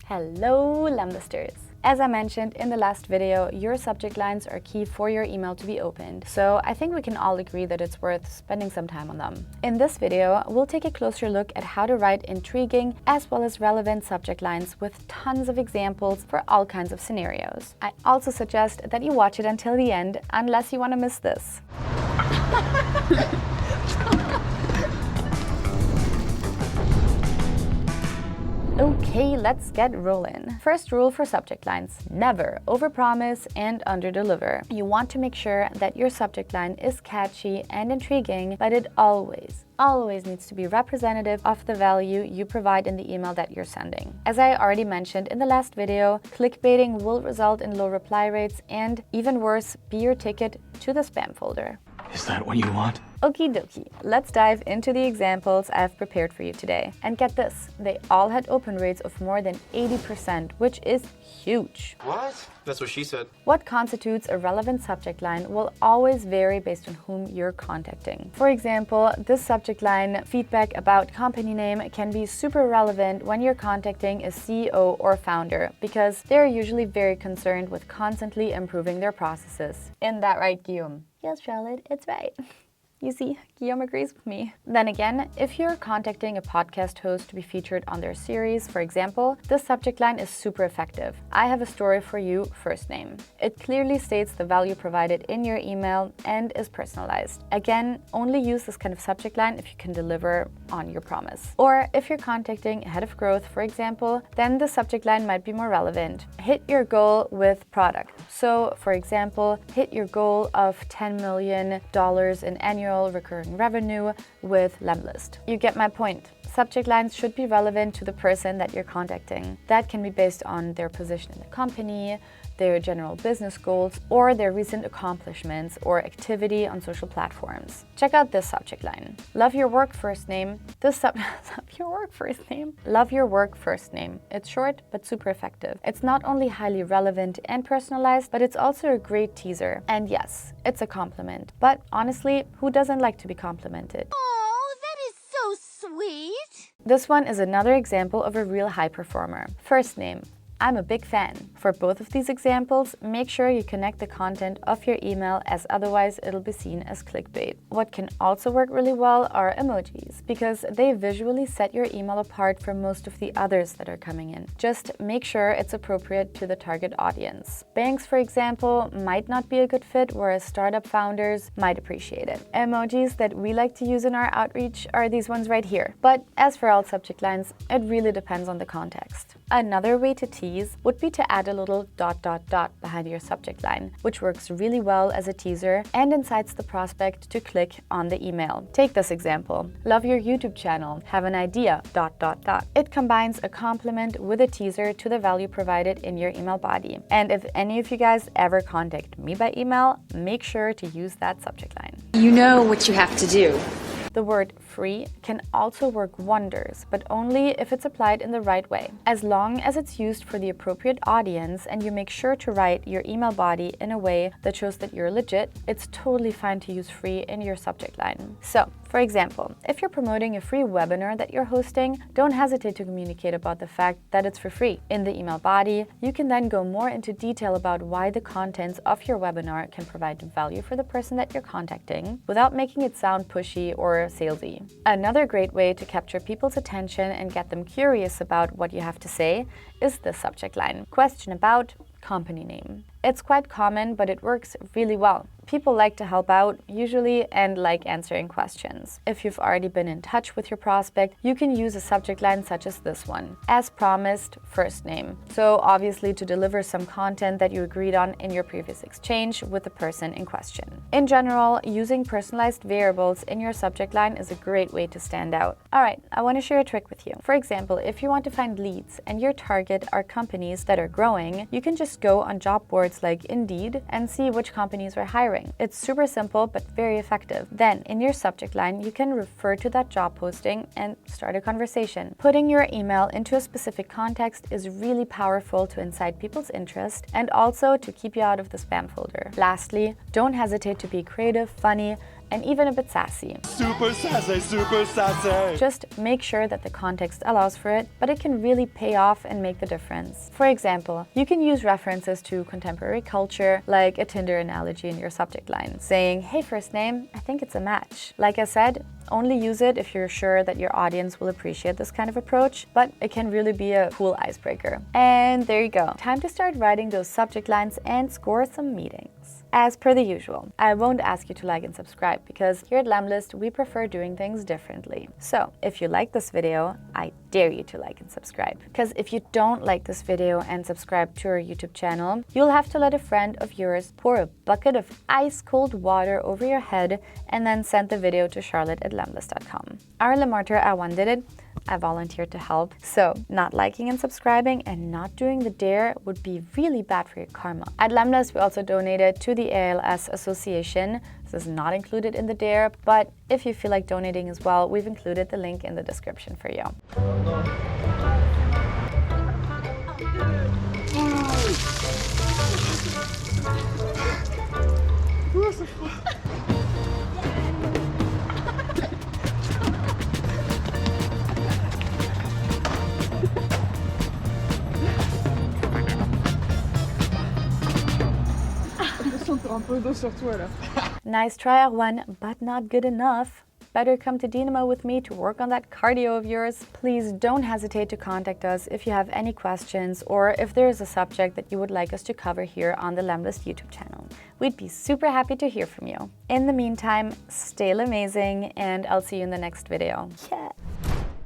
Hello, lemlisters! As I mentioned in the last video, your subject lines are key for your email to be opened, so I think we can all agree that it's worth spending some time on them. In this video, we'll take a closer look at how to write intriguing as well as relevant subject lines with tons of examples for all kinds of scenarios. I also suggest that you watch it until the end, unless you want to miss this. Okay, let's get rolling. First rule for subject lines: never overpromise and underdeliver. You want to make sure that your subject line is catchy and intriguing, but it always needs to be representative of the value you provide in the email that you're sending. As I already mentioned in the last video, clickbaiting will result in low reply rates and, even worse, be your ticket to the spam folder. Is that what you want? Okie dokie, let's dive into the examples I've prepared for you today. And get this, they all had open rates of more than 80%, which is huge. What? That's what she said. What constitutes a relevant subject line will always vary based on whom you're contacting. For example, this subject line, feedback about company name, can be super relevant when you're contacting a CEO or founder, because they're usually very concerned with constantly improving their processes. Isn't that right, Guillaume? Yes, Charlotte, it's right. You see, Guillaume agrees with me. Then again, if you're contacting a podcast host to be featured on their series, for example, this subject line is super effective. I have a story for you, first name. It clearly states the value provided in your email and is personalized. Again, only use this kind of subject line if you can deliver on your promise. Or if you're contacting a head of growth, for example, then the subject line might be more relevant. Hit your goal with product. So, for example, hit your goal of $10 million in annual recurring revenue with lemlist. You get my point. Subject lines should be relevant to the person that you're contacting. That can be based on their position in the company, their general business goals, or their recent accomplishments or activity on social platforms. Check out this subject line. Love your work, first name. Love your work, first name. Love your work, first name. It's short but super effective. It's not only highly relevant and personalized, but it's also a great teaser. And yes, it's a compliment. But honestly, who doesn't like to be complimented? Oh, that is so sweet. This one is another example of a real high performer. First name. I'm a big fan. For both of these examples, make sure you connect the content of your email, as otherwise it'll be seen as clickbait. What can also work really well are emojis, because they visually set your email apart from most of the others that are coming in. Just make sure it's appropriate to the target audience. Banks, for example, might not be a good fit, whereas startup founders might appreciate it. Emojis that we like to use in our outreach are these ones right here. But as for all subject lines, it really depends on the context. Another way to tease would be to add a little ... behind your subject line, which works really well as a teaser and incites the prospect to click on the email. Take this example. Love your YouTube channel. Have an idea ... It combines a compliment with a teaser to the value provided in your email body. And if any of you guys ever contact me by email, make sure to use that subject line. You know what you have to do. The word free can also work wonders, but only if it's applied in the right way. As long as it's used for the appropriate audience and you make sure to write your email body in a way that shows that you're legit, it's totally fine to use free in your subject line. So, for example, if you're promoting a free webinar that you're hosting, don't hesitate to communicate about the fact that it's for free. In the email body, you can then go more into detail about why the contents of your webinar can provide value for the person that you're contacting without making it sound pushy or salesy. Another great way to capture people's attention and get them curious about what you have to say is the subject line. Question about company name. It's quite common, but it works really well. People like to help out, usually, and like answering questions. If you've already been in touch with your prospect, you can use a subject line such as this one. As promised, first name. So obviously to deliver some content that you agreed on in your previous exchange with the person in question. In general, using personalized variables in your subject line is a great way to stand out. All right, I want to share a trick with you. For example, if you want to find leads and your target are companies that are growing, you can just go on job boards like Indeed and see which companies are hiring. It's super simple but very effective. Then in your subject line, you can refer to that job posting and start a conversation. Putting your email into a specific context is really powerful to incite people's interest and also to keep you out of the spam folder. Lastly, don't hesitate to be creative, funny, and even a bit sassy. Super sassy, super sassy. Just make sure that the context allows for it, but it can really pay off and make the difference. For example, you can use references to contemporary culture, like a Tinder analogy in your subject line, saying, "Hey, first name, I think it's a match." Like I said, only use it if you're sure that your audience will appreciate this kind of approach, but it can really be a cool icebreaker. And there you go. Time to start writing those subject lines and score some meetings. As per the usual, I won't ask you to like and subscribe because here at Lemlist, we prefer doing things differently. So if you like this video, I dare you to like and subscribe. Because if you don't like this video and subscribe to our YouTube channel, you'll have to let a friend of yours pour a bucket of ice cold water over your head and then send the video to charlotte@lemlist.com. Our Lemarter I1 did it. I volunteered to help. So not liking and subscribing and not doing the dare would be really bad for your karma. At Lemlist, we also donated to the ALS Association. This is not included in the dare, but if you feel like donating as well, we've included the link in the description for you. Nice try, R1, but not good enough. Better come to Dynamo with me to work on that cardio of yours. Please don't hesitate to contact us if you have any questions or if there is a subject that you would like us to cover here on the Lemlist YouTube channel. We'd be super happy to hear from you. In the meantime, stay amazing and I'll see you in the next video. Yeah.